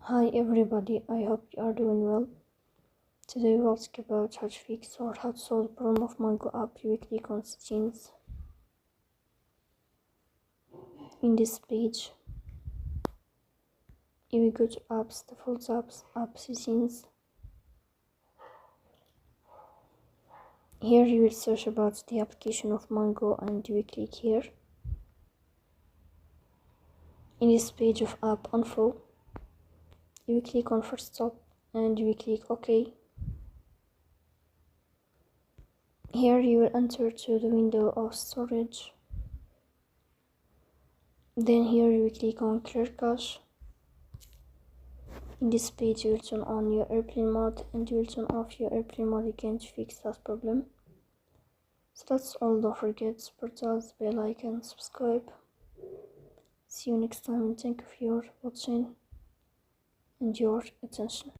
Hi everybody, I hope you are doing well. Today we'll talk about how to fix or how to solve the problem of Mango app. You will click on settings in this page. You will go to apps, default apps, app settings. Here you will search about the application of Mango and you will click here. In this page of app info, you will click on first stop and you will click OK. Here you will enter to the window of storage. Then here you will click on clear cache. In this page you will turn on your airplane mode and you will turn off your airplane mode again to fix that problem. So that's all. Don't forget to support us, bell icon, subscribe. See you next time and thank you for your watching and your attention.